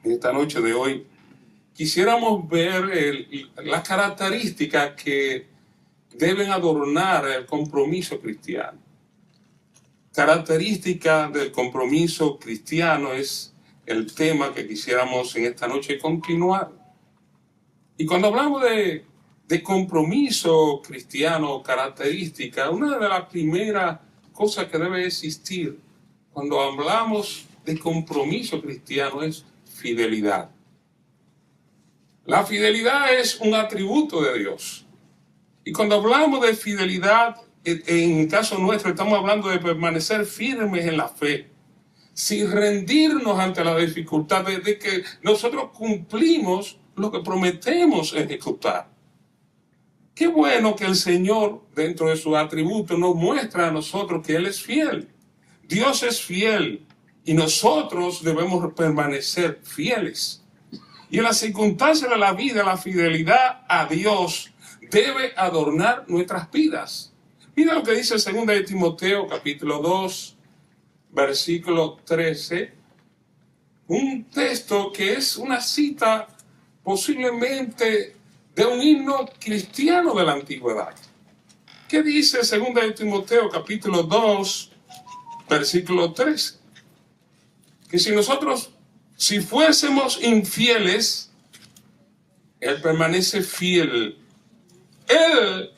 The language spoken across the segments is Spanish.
en esta noche de hoy, quisiéramos ver las características que deben adornar el compromiso cristiano. Característica del compromiso cristiano es el tema que quisiéramos en esta noche continuar. Y cuando hablamos de compromiso cristiano, característica, una de las primeras cosas que debe existir cuando hablamos de compromiso cristiano es fidelidad. La fidelidad es un atributo de Dios. Y cuando hablamos de fidelidad, en el caso nuestro estamos hablando de permanecer firmes en la fe, sin rendirnos ante la dificultad de que nosotros cumplimos lo que prometemos ejecutar. Qué bueno que el Señor, dentro de sus atributos, nos muestra a nosotros que Él es fiel. Dios es fiel y nosotros debemos permanecer fieles. Y en las circunstancias de la vida, la fidelidad a Dios debe adornar nuestras vidas. Mira lo que dice 2 de Timoteo, capítulo 2, versículo 13. Un texto que es una cita posiblemente de un himno cristiano de la antigüedad. ¿Qué dice 2 de Timoteo, capítulo 2, versículo 13? Que si fuésemos infieles, Él permanece fiel. Él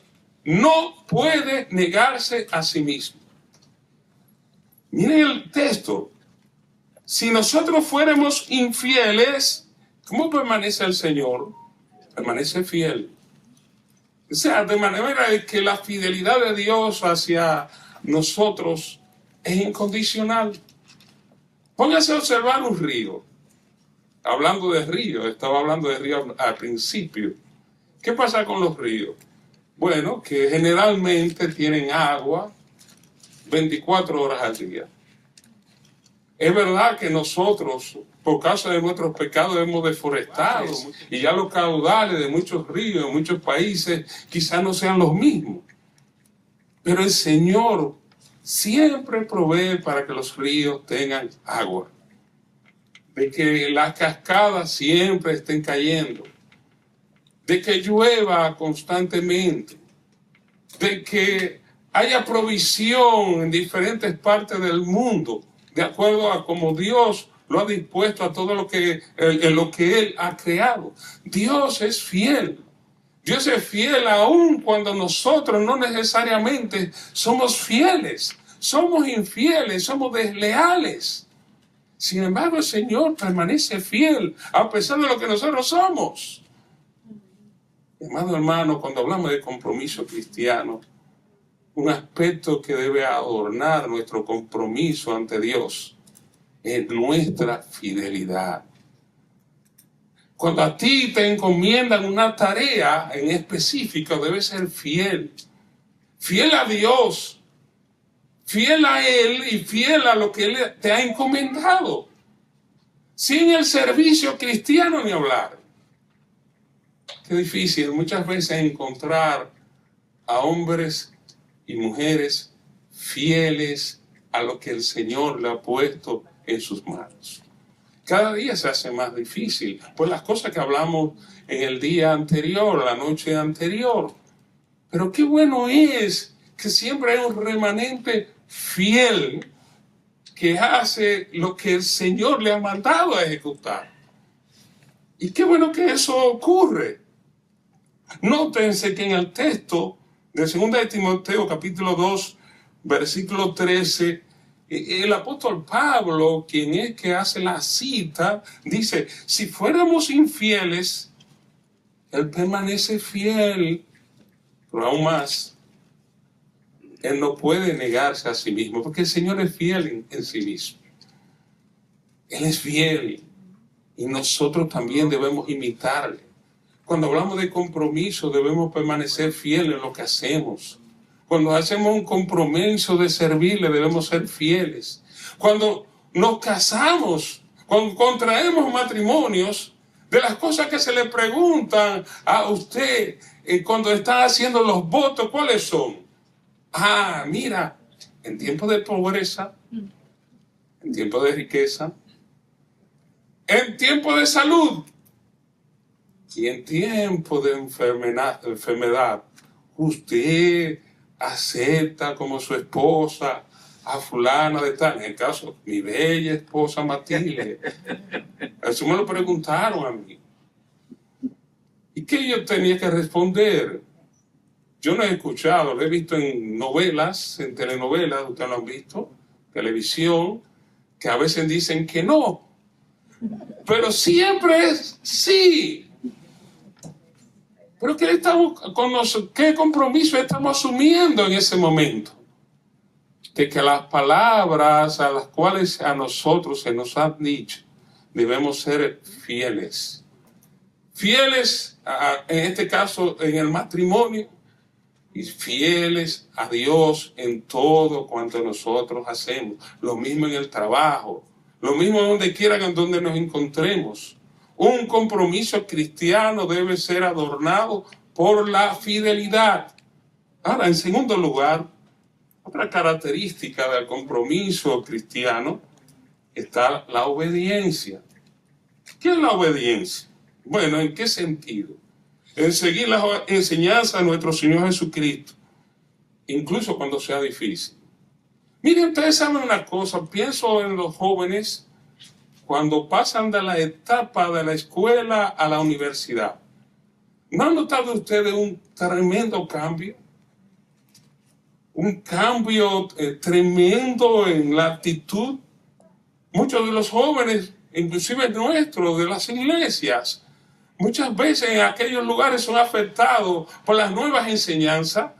no puede negarse a sí mismo. Miren el texto. Si nosotros fuéramos infieles, ¿cómo permanece el Señor? Permanece fiel. O sea, de manera que la fidelidad de Dios hacia nosotros es incondicional. Póngase a observar un río. Hablando de río, estaba hablando de río al principio. ¿Qué pasa con los ríos? Bueno, que generalmente tienen agua 24 horas al día. Es verdad que nosotros, por causa de nuestros pecados, hemos deforestado y ya los caudales de muchos ríos, de muchos países, quizás no sean los mismos. Pero el Señor siempre provee para que los ríos tengan agua, de que las cascadas siempre estén cayendo, de que llueva constantemente, de que haya provisión en diferentes partes del mundo, de acuerdo a cómo Dios lo ha dispuesto a todo lo que Él ha creado. Dios es fiel. Dios es fiel aun cuando nosotros no necesariamente somos fieles. Somos infieles, somos desleales. Sin embargo, el Señor permanece fiel a pesar de lo que nosotros somos. Amado hermano, cuando hablamos de compromiso cristiano, un aspecto que debe adornar nuestro compromiso ante Dios es nuestra fidelidad. Cuando a ti te encomiendan una tarea en específico, debes ser fiel. Fiel a Dios, fiel a Él y fiel a lo que Él te ha encomendado. Sin el servicio cristiano ni hablar. Qué difícil muchas veces encontrar a hombres y mujeres fieles a lo que el Señor le ha puesto en sus manos. Cada día se hace más difícil, pues las cosas que hablamos en el día anterior, la noche anterior. Pero qué bueno es que siempre hay un remanente fiel que hace lo que el Señor le ha mandado a ejecutar. Y qué bueno que eso ocurre. Nótense que en el texto de 2 de Timoteo, capítulo 2, versículo 13, el apóstol Pablo, quien es que hace la cita, dice, si fuéramos infieles, Él permanece fiel, pero aún más, Él no puede negarse a sí mismo, porque el Señor es fiel en sí mismo. Él es fiel y nosotros también debemos imitarle. Cuando hablamos de compromiso, debemos permanecer fieles en lo que hacemos. Cuando hacemos un compromiso de servirle, debemos ser fieles. Cuando nos casamos, cuando contraemos matrimonios, de las cosas que se le preguntan a usted cuando está haciendo los votos, ¿cuáles son? Ah, mira, en tiempo de pobreza, en tiempo de riqueza, en tiempo de salud y en tiempo de enfermedad, usted acepta como su esposa a fulana de tal, en el caso, mi bella esposa Matilde. Eso me lo preguntaron a mí. ¿Y qué yo tenía que responder? Yo no he escuchado, lo he visto en novelas, en telenovelas, ustedes lo han visto, televisión, que a veces dicen que no, pero siempre es sí. Pero ¿qué compromiso estamos asumiendo en ese momento? De que las palabras a las cuales a nosotros se nos han dicho, debemos ser fieles. Fieles, en este caso, en el matrimonio, y fieles a Dios en todo cuanto nosotros hacemos. Lo mismo en el trabajo, lo mismo donde quiera que donde nos encontremos. Un compromiso cristiano debe ser adornado por la fidelidad. Ahora, en segundo lugar, otra característica del compromiso cristiano está la obediencia. ¿Qué es la obediencia? Bueno, ¿en qué sentido? En seguir las enseñanzas de nuestro Señor Jesucristo, incluso cuando sea difícil. Miren, ustedes saben una cosa, pienso en los jóvenes cuando pasan de la etapa de la escuela a la universidad. ¿No han notado ustedes un tremendo cambio? Un cambio tremendo en la actitud. Muchos de los jóvenes, inclusive nuestros, de las iglesias, muchas veces en aquellos lugares son afectados por las nuevas enseñanzas,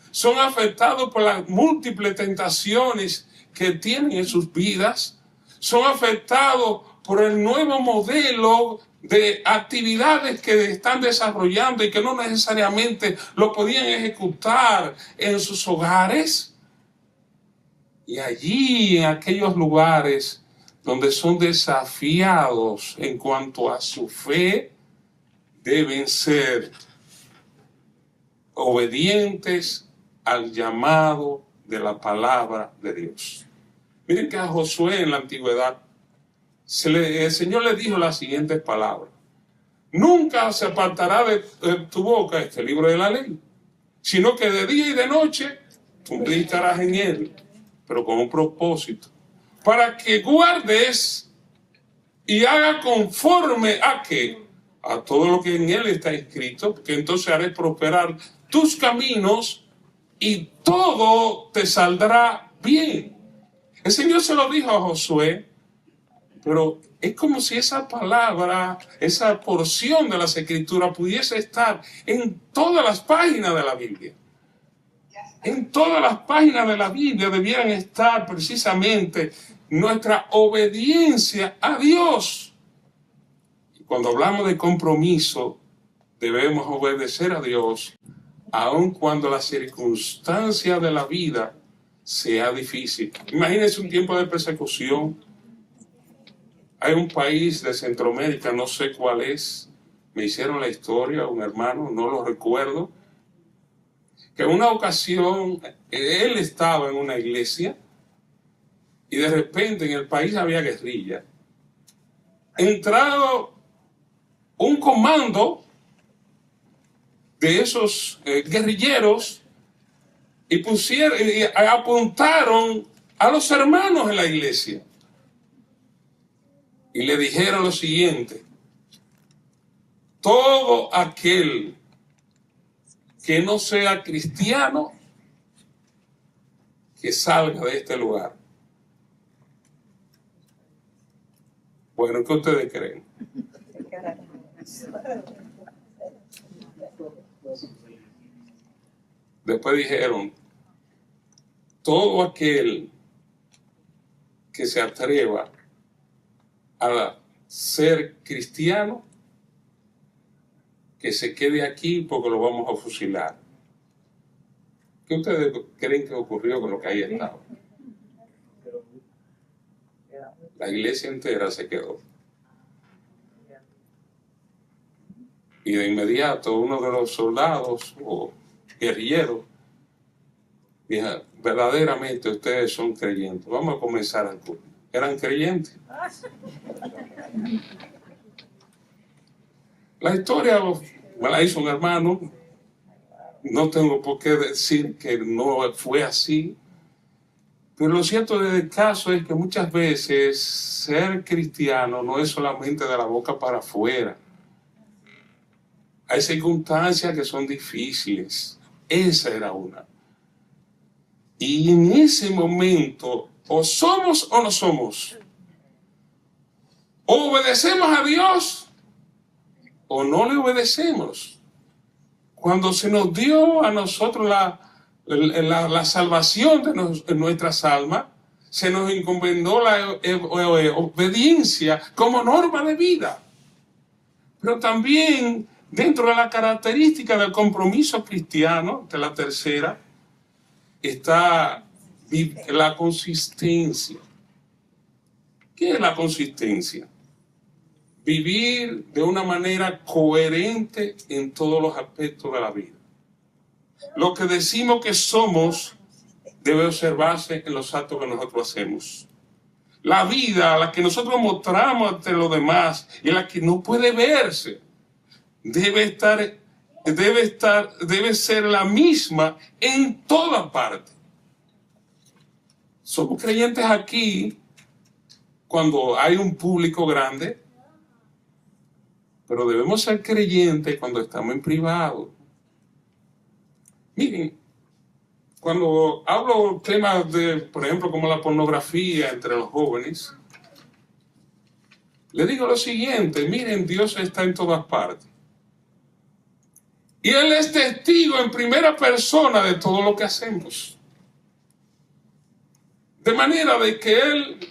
son afectados por las múltiples tentaciones que tienen en sus vidas, son afectados por el nuevo modelo de actividades que están desarrollando y que no necesariamente lo podían ejecutar en sus hogares. Y allí, en aquellos lugares donde son desafiados en cuanto a su fe, deben ser obedientes al llamado de la palabra de Dios. Miren que a Josué en la antigüedad, el Señor le dijo las siguientes palabras: nunca se apartará de tu boca este libro de la ley, sino que de día y de noche tú meditarás en él, pero con un propósito, para que guardes y haga conforme a qué, a todo lo que en él está escrito, porque entonces haré prosperar tus caminos y todo te saldrá bien. El Señor se lo dijo a Josué, pero es como si esa palabra, esa porción de las Escrituras pudiese estar en todas las páginas de la Biblia. En todas las páginas de la Biblia debieran estar precisamente nuestra obediencia a Dios. Cuando hablamos de compromiso, debemos obedecer a Dios, aun cuando la circunstancia de la vida sea difícil. Imagínense un tiempo de persecución. Hay un país de Centroamérica, no sé cuál es, me hicieron la historia, un hermano, no lo recuerdo, que en una ocasión él estaba en una iglesia y de repente en el país había guerrilla. Entrado un comando de esos guerrilleros y apuntaron a los hermanos en la iglesia y le dijeron lo siguiente: todo aquel que no sea cristiano, que salga de este lugar. Bueno, ¿qué ustedes creen? Después dijeron: todo aquel que se atreva a ser cristiano, que se quede aquí porque lo vamos a fusilar. ¿Qué ustedes creen que ocurrió con lo que ahí estaba? La iglesia entera se quedó. Y de inmediato uno de los soldados o guerrilleros dijo: verdaderamente ustedes son creyentes, vamos a comenzar el culto. eran creyentes. La historia me la hizo un hermano. No tengo por qué decir que no fue así. Pero lo cierto del caso es que muchas veces ser cristiano no es solamente de la boca para afuera. Hay circunstancias que son difíciles. Esa era una. Y en ese momento, o somos o no somos. O obedecemos a Dios o no le obedecemos. Cuando se nos dio a nosotros la salvación de nuestras almas, se nos encomendó la obediencia como norma de vida. Pero también dentro de la característica del compromiso cristiano, de la tercera, está la consistencia. ¿Qué es la consistencia? Vivir de una manera coherente en todos los aspectos de la vida. Lo que decimos que somos debe observarse en los actos que nosotros hacemos. La vida, la que nosotros mostramos ante los demás y la que no puede verse, debe ser la misma en todas partes. Somos creyentes aquí cuando hay un público grande, pero debemos ser creyentes cuando estamos en privado. Miren, cuando hablo temas de, por ejemplo, como la pornografía entre los jóvenes, le digo lo siguiente: miren, Dios está en todas partes. Y Él es testigo en primera persona de todo lo que hacemos. De manera de que Él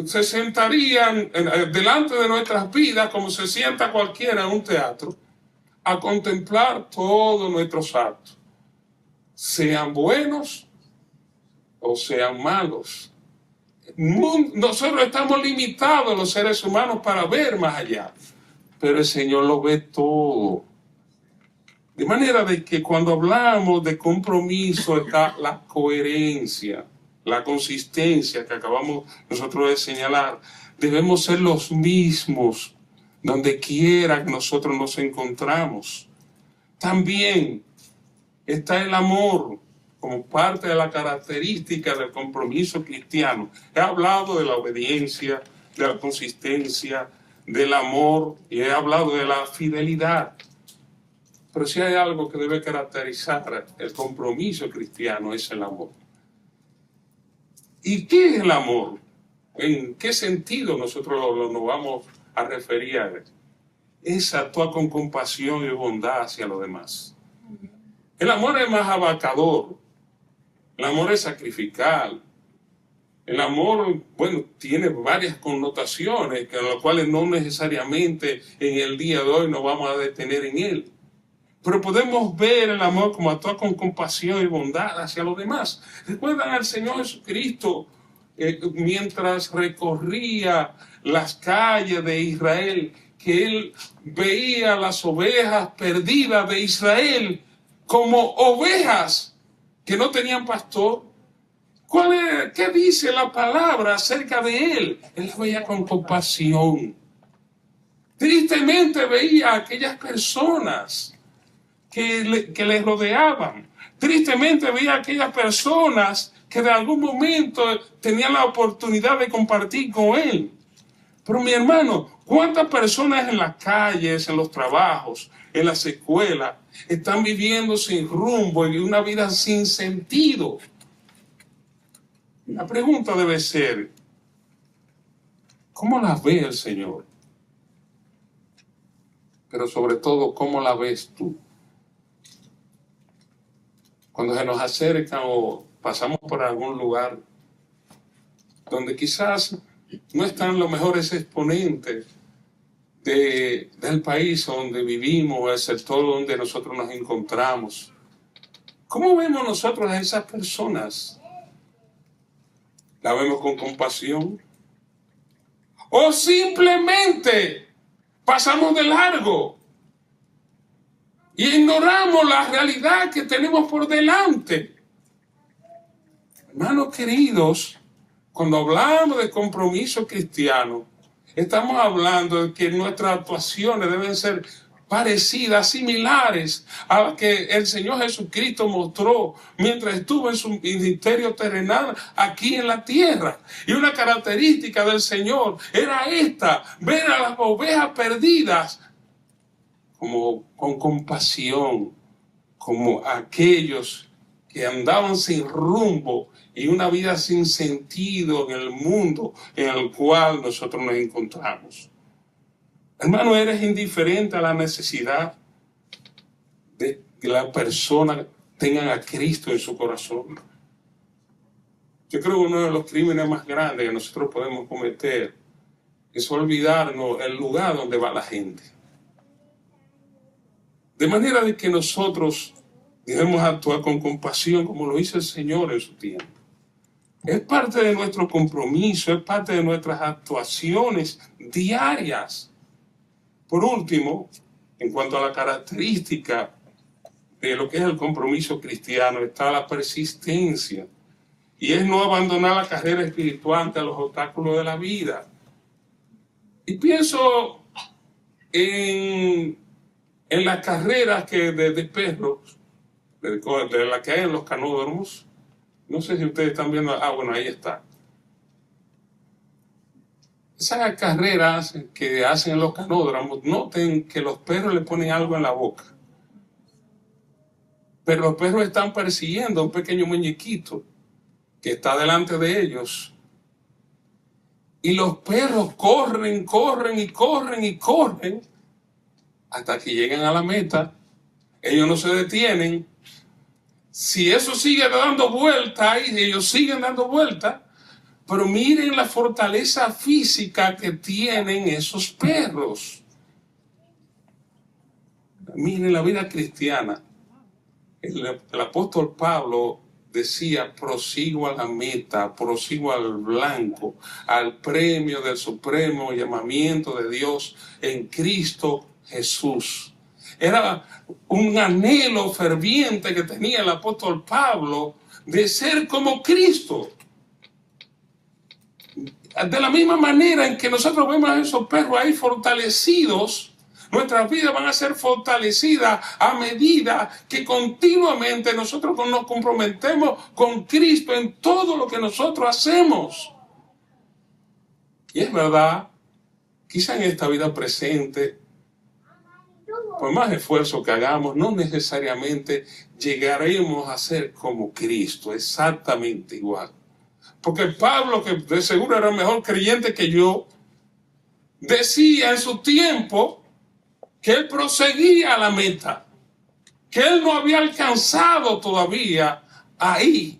se sentaría delante de nuestras vidas como se sienta cualquiera en un teatro a contemplar todos nuestros actos, sean buenos o sean malos. Nosotros estamos limitados, los seres humanos, para ver más allá, pero el Señor lo ve todo. De manera de que cuando hablamos de compromiso está la coherencia, la consistencia que acabamos nosotros de señalar. Debemos ser los mismos donde quiera que nosotros nos encontramos. También está el amor como parte de la característica del compromiso cristiano. He hablado de la obediencia, de la consistencia, del amor, y he hablado de la fidelidad. Pero si hay algo que debe caracterizar el compromiso cristiano, es el amor. ¿Y qué es el amor? ¿En qué sentido nosotros nos vamos a referir a él? Es actuar con compasión y bondad hacia los demás. El amor es más abarcador. El amor es sacrificial. El amor, bueno, tiene varias connotaciones, que a las cuales no necesariamente en el día de hoy nos vamos a detener en él. Pero podemos ver el amor como actuar con compasión y bondad hacia los demás. ¿Recuerdan al Señor Jesucristo mientras recorría las calles de Israel, que Él veía las ovejas perdidas de Israel como ovejas que no tenían pastor? ¿Qué dice la palabra acerca de Él? Él la veía con compasión. Tristemente veía a aquellas personas que le rodeaban. Tristemente veía a aquellas personas que de algún momento tenían la oportunidad de compartir con Él. Pero mi hermano, ¿cuántas personas en las calles, en los trabajos, en las escuelas, están viviendo sin rumbo y una vida sin sentido? La pregunta debe ser, ¿cómo las ve el Señor? Pero sobre todo, ¿cómo la ves tú? Cuando se nos acercan o pasamos por algún lugar donde quizás no están los mejores exponentes del país donde vivimos, el sector donde nosotros nos encontramos, ¿cómo vemos nosotros a esas personas? ¿La vemos con compasión? ¿O simplemente pasamos de largo y ignoramos la realidad que tenemos por delante? Hermanos queridos, Cuando hablamos de compromiso cristiano, estamos hablando de que nuestras actuaciones deben ser parecidas, similares a las que el Señor Jesucristo mostró mientras estuvo en su ministerio terrenal aquí en la tierra. Y una característica del Señor era esta: ver a las ovejas perdidas como con compasión, como aquellos que andaban sin rumbo y una vida sin sentido en el mundo en el cual nosotros nos encontramos. Hermano, ¿eres indiferente a la necesidad de que la persona tenga a Cristo en su corazón? Yo creo que uno de los crímenes más grandes que nosotros podemos cometer es olvidarnos el lugar donde va la gente. De manera de que nosotros debemos actuar con compasión como lo hizo el Señor en su tiempo. Es parte de nuestro compromiso, es parte de nuestras actuaciones diarias. Por último, en cuanto a la característica de lo que es el compromiso cristiano, está la persistencia. Y es no abandonar la carrera espiritual ante los obstáculos de la vida. Y pienso en las carreras de perros, de las que hay en los canódromos. No sé si ustedes están viendo. Bueno, ahí está. Esas carreras que hacen en los canódromos, noten que los perros le ponen algo en la boca. Pero los perros están persiguiendo a un pequeño muñequito que está delante de ellos. Y los perros corren, corren y corren y corren hasta que llegan a la meta. Ellos no se detienen. Si eso sigue dando vueltas, ellos siguen dando vueltas. Pero miren la fortaleza física que tienen esos perros. Miren la vida cristiana. El apóstol Pablo decía: prosigo a la meta, prosigo al blanco, al premio del supremo llamamiento de Dios en Cristo Jesús. Era un anhelo ferviente que tenía el apóstol Pablo de ser como Cristo. De la misma manera en que nosotros vemos a esos perros ahí fortalecidos, nuestras vidas van a ser fortalecidas a medida que continuamente nosotros nos comprometemos con Cristo en todo lo que nosotros hacemos. Y es verdad, quizá en esta vida presente, por más esfuerzo que hagamos, no necesariamente llegaremos a ser como Cristo, exactamente igual. Porque Pablo, que de seguro era mejor creyente que yo, decía en su tiempo que él proseguía a la meta, que él no había alcanzado todavía ahí,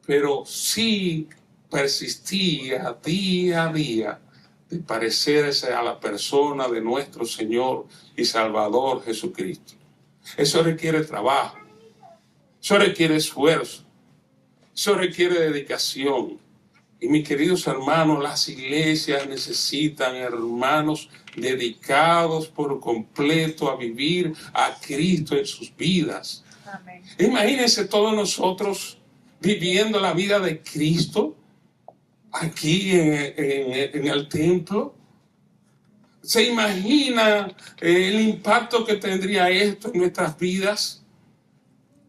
pero sí persistía día a día de parecerse a la persona de nuestro Señor y Salvador Jesucristo. Eso requiere trabajo, eso requiere esfuerzo, eso requiere dedicación. Y mis queridos hermanos, las iglesias necesitan hermanos dedicados por completo a vivir a Cristo en sus vidas. Amén. Imagínense todos nosotros viviendo la vida de Cristo aquí en el templo. ¿Se imagina el impacto que tendría esto en nuestras vidas?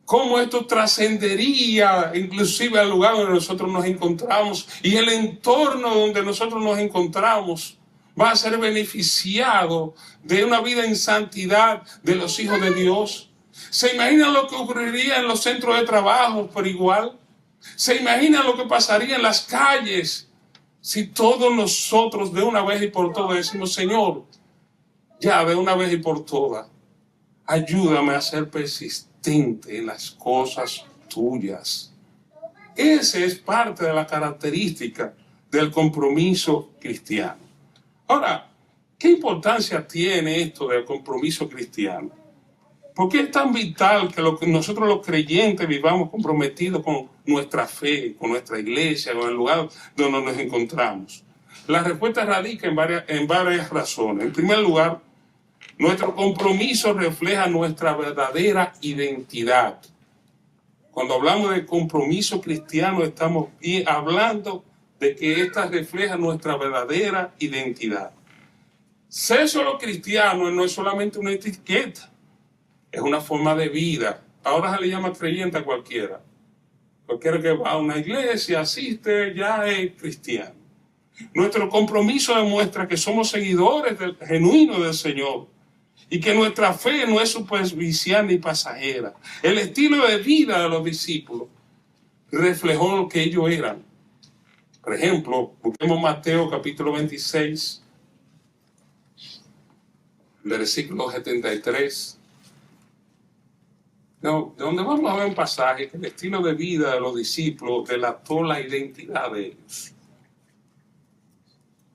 Cómo esto trascendería inclusive al lugar donde nosotros nos encontramos, y el entorno donde nosotros nos encontramos va a ser beneficiado de una vida en santidad de los hijos de Dios. ¿Se imaginan lo que ocurriría en los centros de trabajo por igual? ¿Se imaginan lo que pasaría en las calles si todos nosotros de una vez y por todas decimos: Señor, ya de una vez y por todas, ayúdame a ser persistente en las cosas tuyas? Esa es parte de la característica del compromiso cristiano. Ahora, ¿qué importancia tiene esto del compromiso cristiano? ¿Por qué es tan vital que nosotros los creyentes vivamos comprometidos con nuestra fe, con nuestra iglesia, con el lugar donde nos encontramos? La respuesta radica en varias razones. En primer lugar, nuestro compromiso refleja nuestra verdadera identidad. Cuando hablamos de compromiso cristiano, estamos hablando de que esta refleja nuestra verdadera identidad. Ser solo cristiano no es solamente una etiqueta, es una forma de vida. Ahora se le llama creyente a cualquiera. Cualquiera que va a una iglesia, asiste, ya es cristiano. Nuestro compromiso demuestra que somos seguidores genuinos del Señor y que nuestra fe no es superficial ni pasajera. El estilo de vida de los discípulos reflejó lo que ellos eran. Por ejemplo, busquemos Mateo capítulo 26, versículo 73. No, donde vamos a ver un pasaje que el estilo de vida de los discípulos delató la identidad de ellos.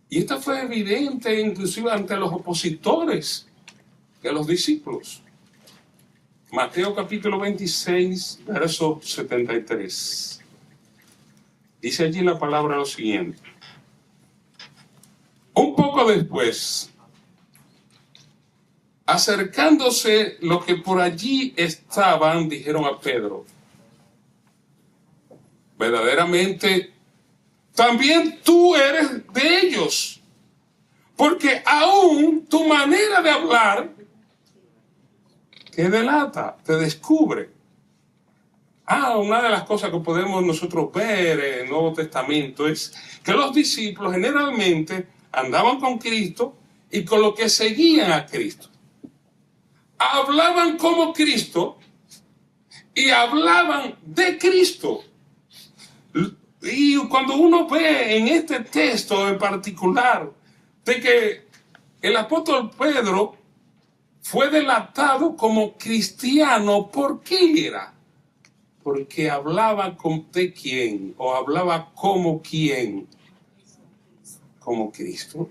Y esto fue evidente inclusive ante los opositores de los discípulos. Mateo capítulo 26, verso 73. Dice allí la palabra lo siguiente. Un poco después, acercándose los que por allí estaban, dijeron a Pedro, verdaderamente, también tú eres de ellos, porque aún tu manera de hablar te delata, te descubre. Una de las cosas que podemos nosotros ver en el Nuevo Testamento es que los discípulos generalmente andaban con Cristo y con lo que seguían a Cristo. Hablaban como Cristo y hablaban de Cristo. Y cuando uno ve en este texto en particular de que el apóstol Pedro fue delatado como cristiano, ¿por qué era? Porque hablaba de quién, o hablaba como quién, como Cristo.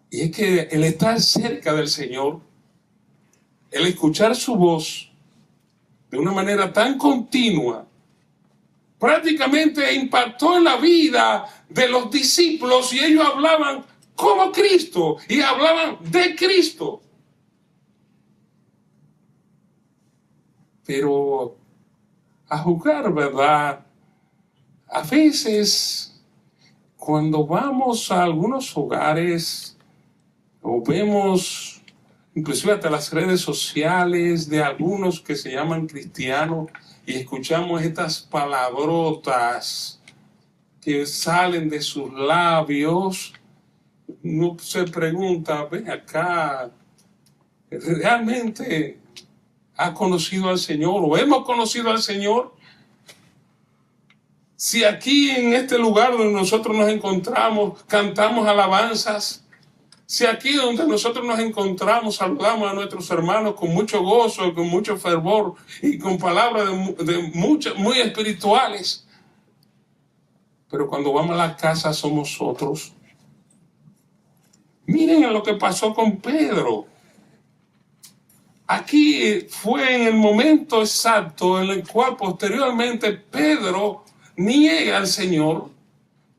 Y es que el estar cerca del Señor, el escuchar su voz de una manera tan continua, prácticamente impactó en la vida de los discípulos y ellos hablaban como Cristo y hablaban de Cristo. Pero a juzgar, ¿verdad? A veces, cuando vamos a algunos hogares o vemos inclusive hasta las redes sociales de algunos que se llaman cristianos y escuchamos estas palabrotas que salen de sus labios, uno se pregunta, ven acá, ¿realmente ha conocido al Señor o hemos conocido al Señor? Si aquí en este lugar donde nosotros nos encontramos cantamos alabanzas, si aquí donde nosotros nos encontramos saludamos a nuestros hermanos con mucho gozo, con mucho fervor y con palabras muy espirituales, pero cuando vamos a la casa somos otros. Miren lo que pasó con Pedro. Aquí fue en el momento exacto en el cual posteriormente Pedro niega al Señor.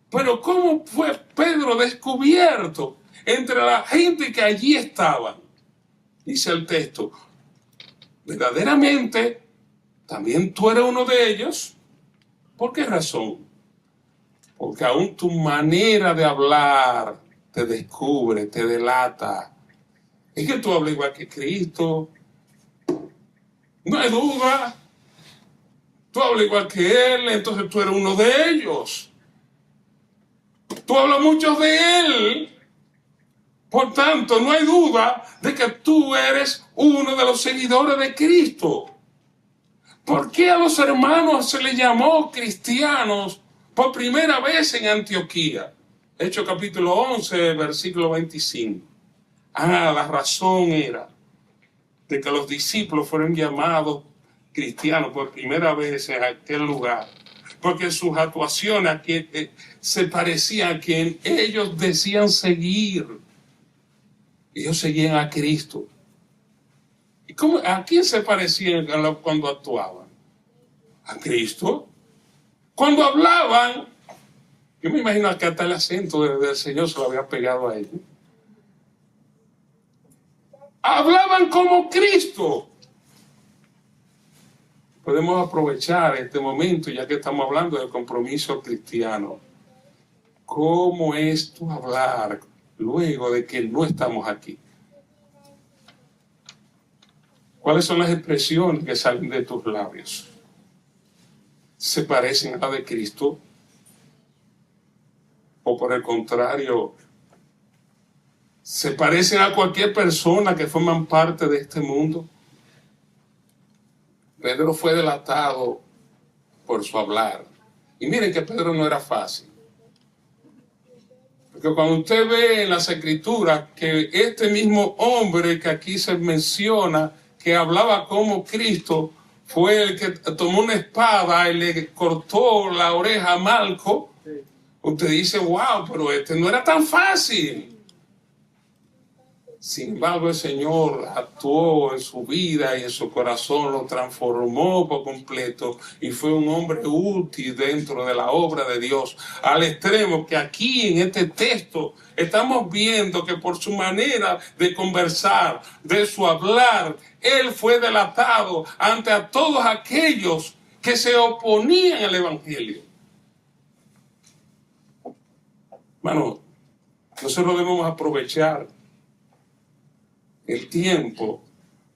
Pero ¿cómo fue Pedro descubierto entre la gente que allí estaba? Dice el texto, verdaderamente también tú eres uno de ellos. ¿Por qué razón? Porque aún tu manera de hablar te descubre, te delata. Es que tú hablas igual que Cristo. No hay duda. Tú hablas igual que Él, entonces tú eres uno de ellos. Tú hablas mucho de Él. Por tanto, no hay duda de que tú eres uno de los seguidores de Cristo. ¿Por qué a los hermanos se les llamó cristianos por primera vez en Antioquía? Hechos capítulo 11, versículo 25. La razón era de que los discípulos fueron llamados cristianos por primera vez en aquel lugar, porque sus actuaciones se parecían a quien ellos decían seguir. Ellos seguían a Cristo. ¿Y a quién se parecían cuando actuaban? A Cristo. Cuando hablaban, yo me imagino que hasta el acento del Señor se lo había pegado a ellos. Hablaban como Cristo. podemos aprovechar este momento, ya que estamos hablando del compromiso cristiano. ¿Cómo es tu hablar luego de que no estamos aquí? ¿Cuáles son las expresiones que salen de tus labios? ¿Se parecen a la de Cristo? ¿O por el contrario, se parecen a cualquier persona que forman parte de este mundo? Pedro fue delatado por su hablar. Y miren que Pedro no era fácil. Porque cuando usted ve en las Escrituras que este mismo hombre que aquí se menciona, que hablaba como Cristo, fue el que tomó una espada y le cortó la oreja a Malco, usted dice, wow, pero este no era tan fácil. Sin embargo, el Señor actuó en su vida y en su corazón, lo transformó por completo y fue un hombre útil dentro de la obra de Dios, al extremo que aquí en este texto estamos viendo que por su manera de conversar, de su hablar, él fue delatado ante a todos aquellos que se oponían al Evangelio. Hermano, nosotros debemos aprovechar el tiempo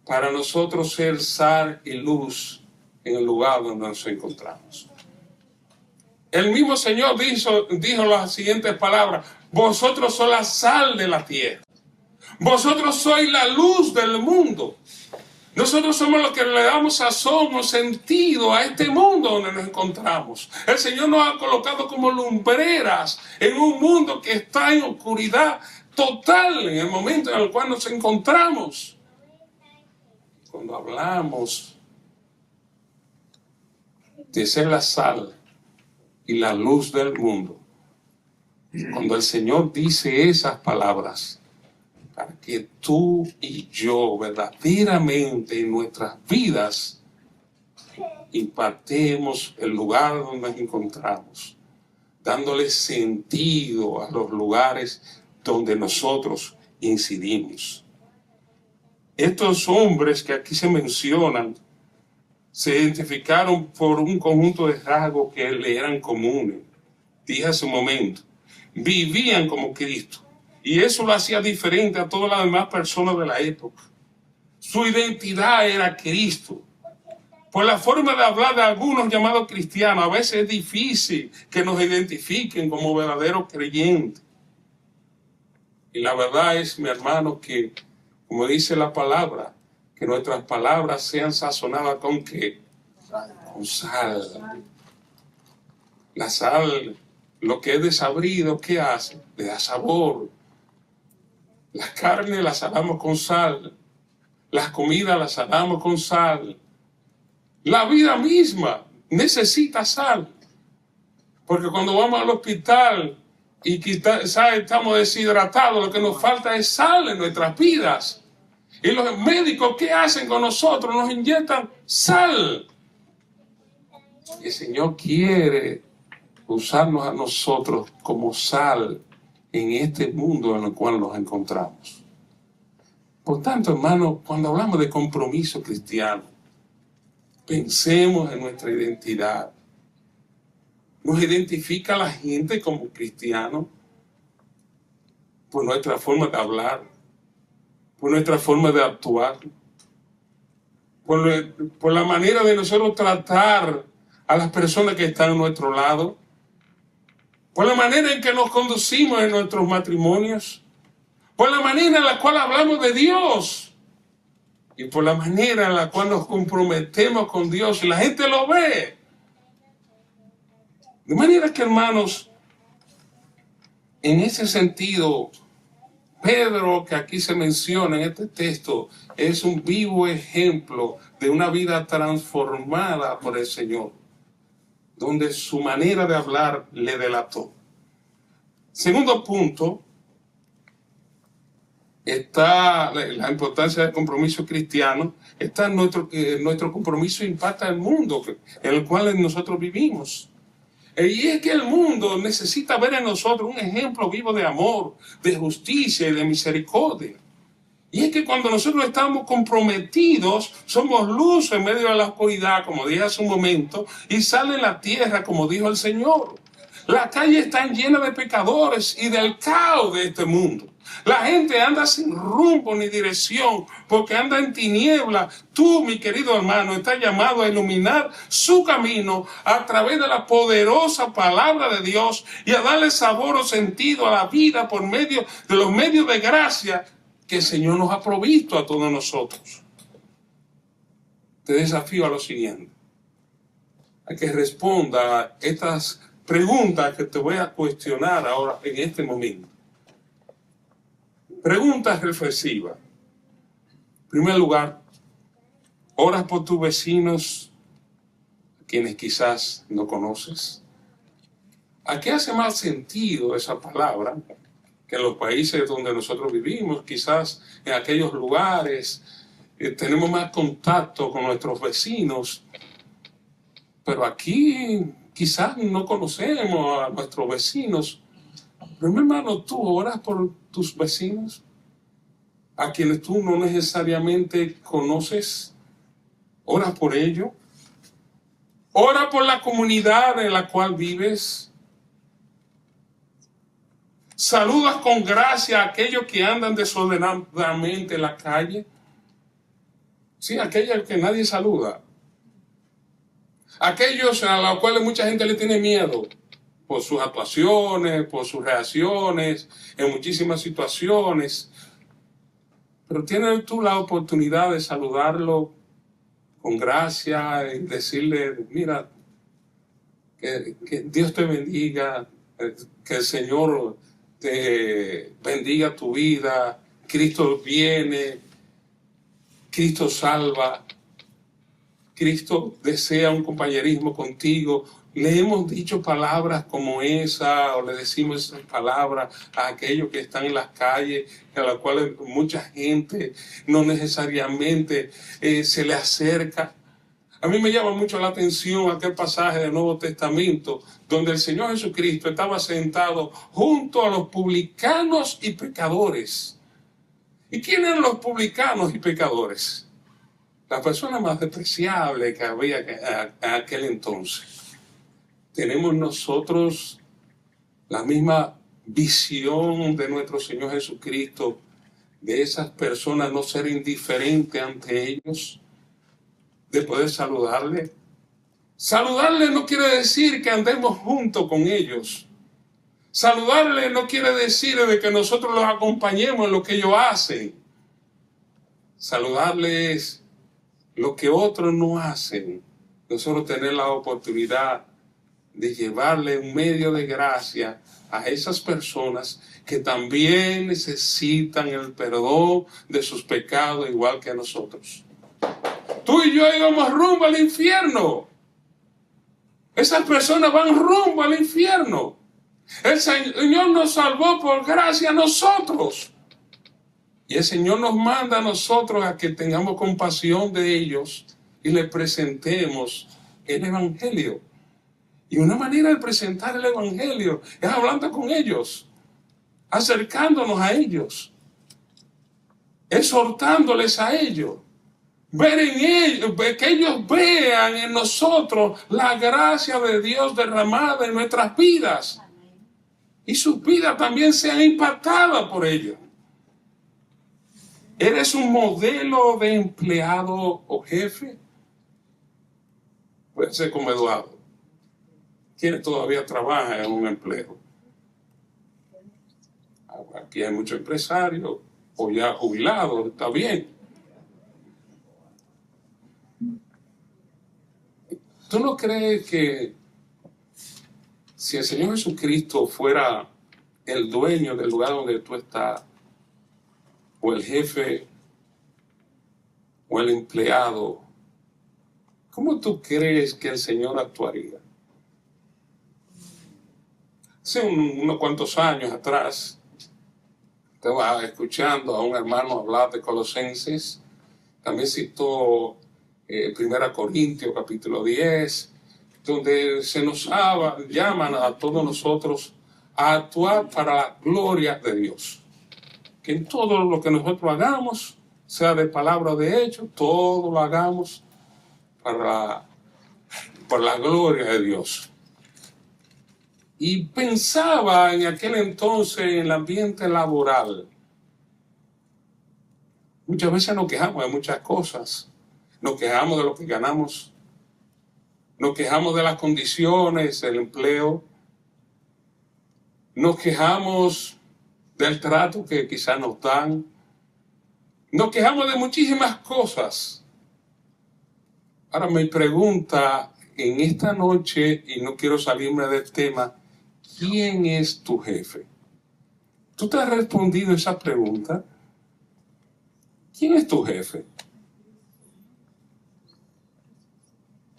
para nosotros ser sal y luz en el lugar donde nos encontramos. El mismo Señor dijo las siguientes palabras: vosotros sois la sal de la tierra, vosotros sois la luz del mundo. Nosotros somos los que le damos sazón o sentido a este mundo donde nos encontramos. El Señor nos ha colocado como lumbreras en un mundo que está en oscuridad total en el momento en el cual nos encontramos. Cuando hablamos de ser la sal y la luz del mundo, cuando el Señor dice esas palabras, para que tú y yo verdaderamente en nuestras vidas impactemos el lugar donde nos encontramos, dándole sentido a los lugares donde nosotros incidimos. Estos hombres que aquí se mencionan se identificaron por un conjunto de rasgos que le eran comunes. Dije hace un momento, vivían como Cristo. Y eso lo hacía diferente a todas las demás personas de la época. Su identidad era Cristo. Por la forma de hablar de algunos llamados cristianos, a veces es difícil que nos identifiquen como verdaderos creyentes. Y la verdad es, mi hermano, que, como dice la palabra, que nuestras palabras sean sazonadas ¿con qué? Con sal. La sal, lo que es desabrido, ¿qué hace? Le da sabor. Las carnes las salamos con sal. Las comidas las salamos con sal. La vida misma necesita sal. Porque cuando vamos al hospital y estamos deshidratados, lo que nos falta es sal en nuestras vidas. Y los médicos, ¿qué hacen con nosotros? Nos inyectan sal. Y el Señor quiere usarnos a nosotros como sal en este mundo en el cual nos encontramos. Por tanto, hermano, cuando hablamos de compromiso cristiano, pensemos en nuestra identidad. ¿Nos identifica la gente como cristianos? Por nuestra forma de hablar, por nuestra forma de actuar, por la manera de nosotros tratar a las personas que están a nuestro lado, por la manera en que nos conducimos en nuestros matrimonios, por la manera en la cual hablamos de Dios y por la manera en la cual nos comprometemos con Dios y la gente lo ve. De manera que, hermanos, en ese sentido, Pedro, que aquí se menciona en este texto, es un vivo ejemplo de una vida transformada por el Señor, donde su manera de hablar le delató. Segundo punto, está la importancia del compromiso cristiano, está nuestro compromiso impacta el mundo en el cual nosotros vivimos. Y es que el mundo necesita ver en nosotros un ejemplo vivo de amor, de justicia y de misericordia. Y es que cuando nosotros estamos comprometidos, somos luz en medio de la oscuridad, como dije hace un momento, y sale la tierra, como dijo el Señor. Las calles están llenas de pecadores y del caos de este mundo. La gente anda sin rumbo ni dirección porque anda en tiniebla. Tú, mi querido hermano, estás llamado a iluminar su camino a través de la poderosa palabra de Dios y a darle sabor o sentido a la vida por medio de los medios de gracia que el Señor nos ha provisto a todos nosotros. Te desafío a lo siguiente, a que responda a estas preguntas que te voy a cuestionar ahora en este momento. Preguntas reflexivas. En primer lugar, ¿oras por tus vecinos, a quienes quizás no conoces? ¿A qué hace más sentido esa palabra? Que en los países donde nosotros vivimos, quizás en aquellos lugares, tenemos más contacto con nuestros vecinos, pero aquí quizás no conocemos a nuestros vecinos. Pero mi hermano, ¿tú oras por tus vecinos? A quienes tú no necesariamente conoces, ¿oras por ellos? ¿Ora por la comunidad en la cual vives? ¿Saludas con gracia a aquellos que andan desordenadamente en la calle? Sí, aquellos que nadie saluda. Aquellos a los cuales mucha gente le tiene miedo por sus actuaciones, por sus reacciones, en muchísimas situaciones. Pero tienes tú la oportunidad de saludarlo con gracia y decirle, mira, que Dios te bendiga, que el Señor te bendiga tu vida, Cristo viene, Cristo salva, Cristo desea un compañerismo contigo. Le hemos dicho palabras como esa, o le decimos esas palabras a aquellos que están en las calles, a las cuales mucha gente no necesariamente se le acerca. A mí me llama mucho la atención aquel pasaje del Nuevo Testamento donde el Señor Jesucristo estaba sentado junto a los publicanos y pecadores. ¿Y quién eran los publicanos y pecadores? Las personas más despreciables que había en aquel entonces. Tenemos nosotros la misma visión de nuestro Señor Jesucristo, de esas personas, no ser indiferente ante ellos, de poder saludarle. Saludarle no quiere decir que andemos juntos con ellos. Saludarle no quiere decir de que nosotros los acompañemos en lo que ellos hacen. Saludarle es lo que otros no hacen. Nosotros tener la oportunidad de llevarle un medio de gracia a esas personas que también necesitan el perdón de sus pecados igual que a nosotros. Tú y yo íbamos rumbo al infierno. Esas personas van rumbo al infierno. El Señor nos salvó por gracia a nosotros. Y el Señor nos manda a nosotros a que tengamos compasión de ellos y les presentemos el Evangelio. Y una manera de presentar el Evangelio es hablando con ellos, acercándonos a ellos, exhortándoles a ellos. Ver en ellos, que ellos vean en nosotros la gracia de Dios derramada en nuestras vidas. Y sus vidas también sean impactadas por ello. ¿Eres un modelo de empleado o jefe? Puede ser como Eduardo, quien todavía trabaja en un empleo. Aquí hay muchos empresarios o ya jubilados, está bien. ¿Tú no crees que si el Señor Jesucristo fuera el dueño del lugar donde tú estás, o el jefe, o el empleado, cómo tú crees que el Señor actuaría? Hace unos cuantos años atrás, estaba escuchando a un hermano hablar de Colosenses, también citó 1 Corintios capítulo 10, donde se nos llaman a todos nosotros a actuar para la gloria de Dios. que en todo lo que nosotros hagamos, sea de palabra o de hecho, todo lo hagamos por la gloria de Dios. Y pensaba en aquel entonces en el ambiente laboral. Muchas veces nos quejamos de muchas cosas. Nos quejamos de lo que ganamos. Nos quejamos de las condiciones, el empleo. Nos quejamos del trato que quizás nos dan. Nos quejamos de muchísimas cosas. Ahora mi pregunta en esta noche, y no quiero salirme del tema, ¿quién es tu jefe? ¿Tú te has respondido esa pregunta? ¿Quién es tu jefe?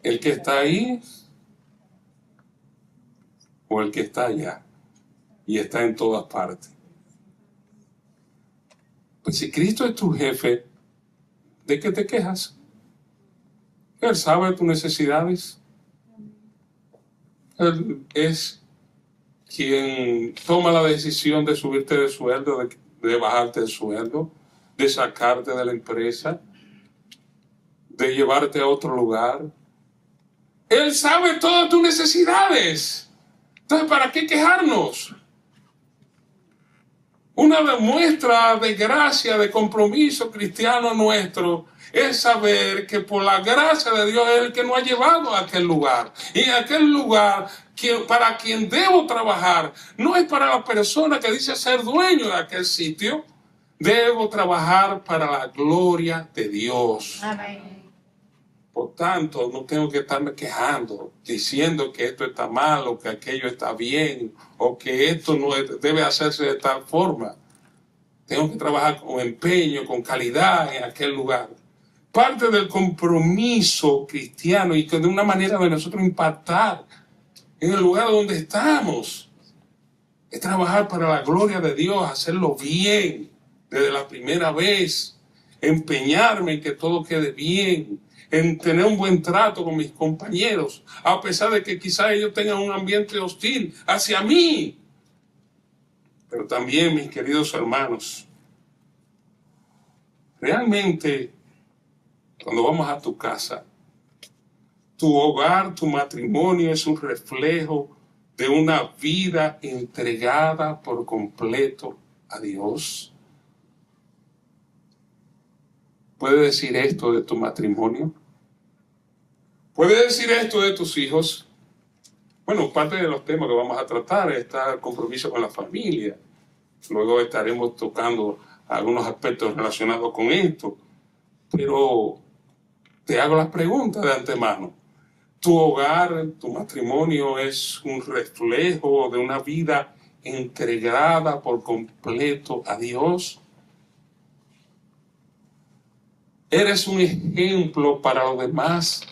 ¿El que está ahí o el que está allá y está en todas partes? Pues si Cristo es tu jefe, ¿de qué te quejas? Él sabe tus necesidades. Él es quien toma la decisión de subirte de sueldo, de bajarte el sueldo, de sacarte de la empresa, de llevarte a otro lugar. Él sabe todas tus necesidades. Entonces, ¿para qué quejarnos? Una muestra de gracia, de compromiso cristiano nuestro, es saber que por la gracia de Dios es el que nos ha llevado a aquel lugar. Y en aquel lugar, para quien debo trabajar, no es para la persona que dice ser dueño de aquel sitio. Debo trabajar para la gloria de Dios. Amén. Por tanto, no tengo que estarme quejando, diciendo que esto está mal, o que aquello está bien, o que esto no debe hacerse de tal forma. Tengo que trabajar con empeño, con calidad en aquel lugar. Parte del compromiso cristiano y que de una manera de nosotros impactar en el lugar donde estamos es trabajar para la gloria de Dios, hacerlo bien desde la primera vez, empeñarme en que todo quede bien, en tener un buen trato con mis compañeros, a pesar de que quizás ellos tengan un ambiente hostil hacia mí. Pero también, mis queridos hermanos, realmente, cuando vamos a tu casa, tu hogar, tu matrimonio es un reflejo de una vida entregada por completo a Dios. ¿Puede decir esto de tu matrimonio? ¿Puede decir esto de tus hijos? Bueno, parte de los temas que vamos a tratar está el compromiso con la familia. Luego estaremos tocando algunos aspectos relacionados con esto. Pero te hago las preguntas de antemano. ¿Tu hogar, tu matrimonio es un reflejo de una vida entregada por completo a Dios? ¿Eres un ejemplo para los demás?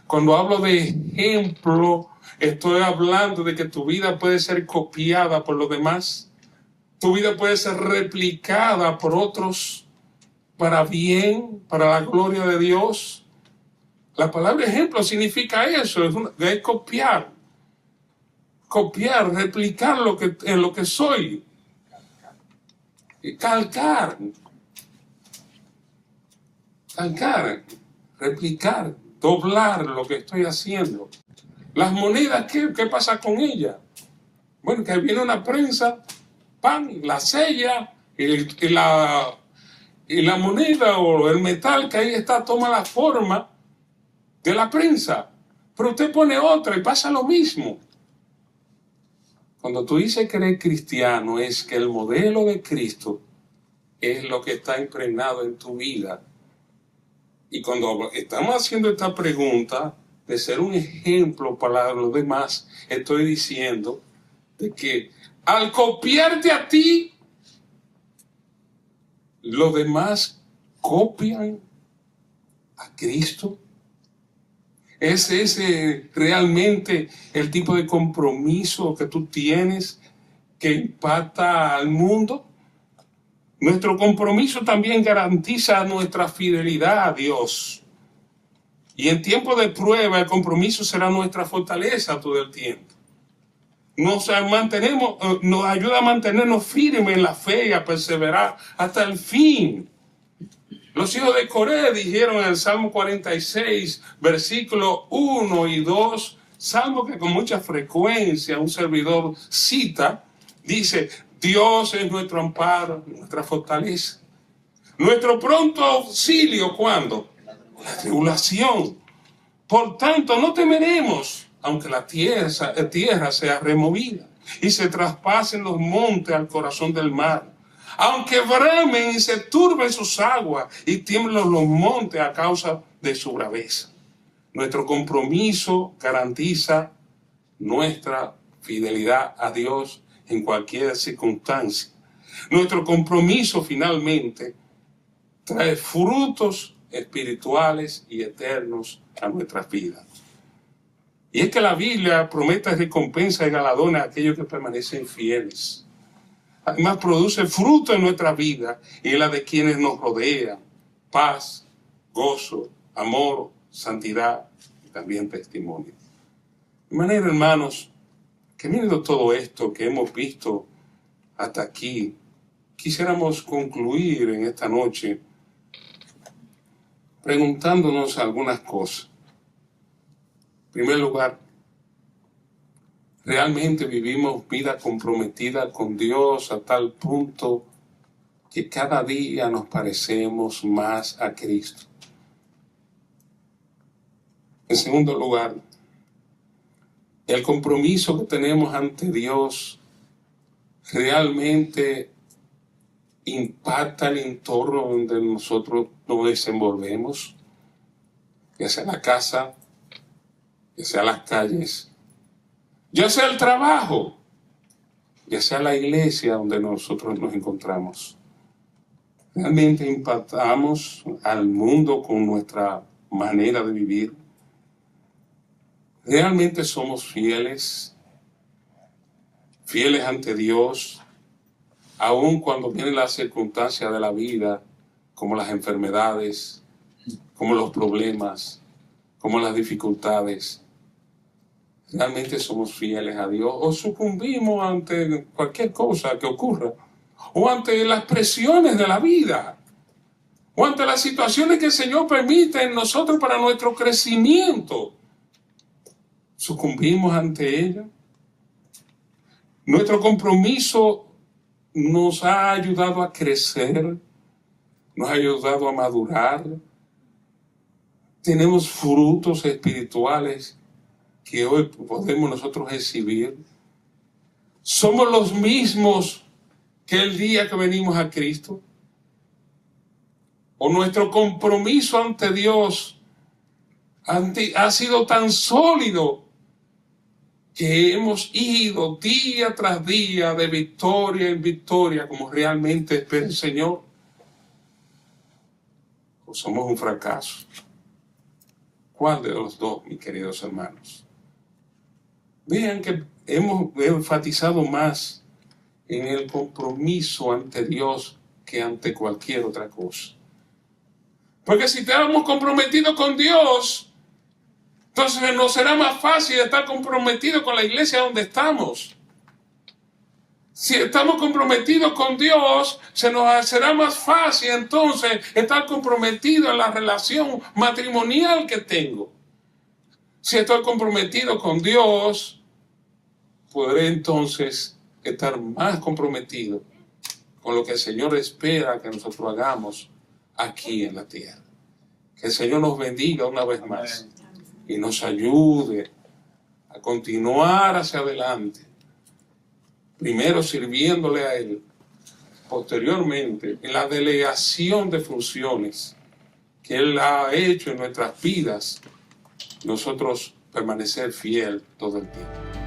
Cuando hablo de ejemplo, estoy hablando de que tu vida puede ser copiada por los demás. Tu vida puede ser replicada por otros para bien, para la gloria de Dios. La palabra ejemplo significa eso, es copiar. Copiar, replicar en lo que soy. Calcar, replicar, doblar lo que estoy haciendo. Las monedas, ¿qué pasa con ellas? Bueno, que viene una prensa, pan, la sella y la moneda o el metal que ahí está toma la forma de la prensa. Pero usted pone otra y pasa lo mismo. Cuando tú dices que eres cristiano, es que el modelo de Cristo es lo que está impregnado en tu vida. Y cuando estamos haciendo esta pregunta de ser un ejemplo para los demás, estoy diciendo de que al copiarte a ti, los demás copian a Cristo. ¿Es ese realmente el tipo de compromiso que tú tienes que impacta al mundo? Nuestro compromiso también garantiza nuestra fidelidad a Dios. Y en tiempo de prueba, el compromiso será nuestra fortaleza todo el tiempo. nos ayuda a mantenernos firmes en la fe y a perseverar hasta el fin. Los hijos de Coré dijeron en el Salmo 46, versículos 1 y 2, salmo que con mucha frecuencia un servidor cita, dice: Dios es nuestro amparo, nuestra fortaleza, nuestro pronto auxilio, ¿cuándo? La tribulación. Por tanto, no temeremos, aunque la tierra sea removida y se traspasen los montes al corazón del mar, aunque bramen y se turben sus aguas y tiemblen los montes a causa de su braveza. Nuestro compromiso garantiza nuestra fidelidad a Dios en cualquier circunstancia. Nuestro compromiso finalmente trae frutos espirituales y eternos a nuestras vidas. Y es que la Biblia promete recompensa y galardones a aquellos que permanecen fieles. Además, produce fruto en nuestra vida y en la de quienes nos rodean: paz, gozo, amor, santidad y también testimonio. De manera, hermanos, que viendo todo esto que hemos visto hasta aquí, quisiéramos concluir en esta noche preguntándonos algunas cosas. En primer lugar, ¿realmente vivimos vida comprometida con Dios a tal punto que cada día nos parecemos más a Cristo? En segundo lugar, el compromiso que tenemos ante Dios realmente impacta el entorno donde nosotros nos desenvolvemos, ya sea la casa, ya sea las calles, ya sea el trabajo, ya sea la iglesia donde nosotros nos encontramos. Realmente impactamos al mundo con nuestra manera de vivir. Realmente somos fieles ante Dios, aun cuando vienen las circunstancias de la vida, como las enfermedades, como los problemas, como las dificultades. Realmente somos fieles a Dios, o sucumbimos ante cualquier cosa que ocurra, o ante las presiones de la vida, o ante las situaciones que el Señor permite en nosotros para nuestro crecimiento. Sucumbimos ante ella. Nuestro compromiso nos ha ayudado a crecer, nos ha ayudado a madurar. Tenemos frutos espirituales que hoy podemos nosotros exhibir. Somos los mismos que el día que venimos a Cristo. O nuestro compromiso ante Dios ha sido tan sólido que hemos ido día tras día de victoria en victoria como realmente espera el Señor. O somos un fracaso. ¿Cuál de los dos, mis queridos hermanos? Vean que hemos enfatizado más en el compromiso ante Dios que ante cualquier otra cosa. Porque si estamos comprometidos con Dios, entonces nos será más fácil estar comprometidos con la iglesia donde estamos. Si estamos comprometidos con Dios, se nos será más fácil entonces estar comprometidos en la relación matrimonial que tengo. Si estoy comprometido con Dios, podré entonces estar más comprometido con lo que el Señor espera que nosotros hagamos aquí en la tierra. Que el Señor nos bendiga una vez más y nos ayude a continuar hacia adelante, primero sirviéndole a Él, posteriormente en la delegación de funciones que Él ha hecho en nuestras vidas, nosotros permanecer fiel todo el tiempo.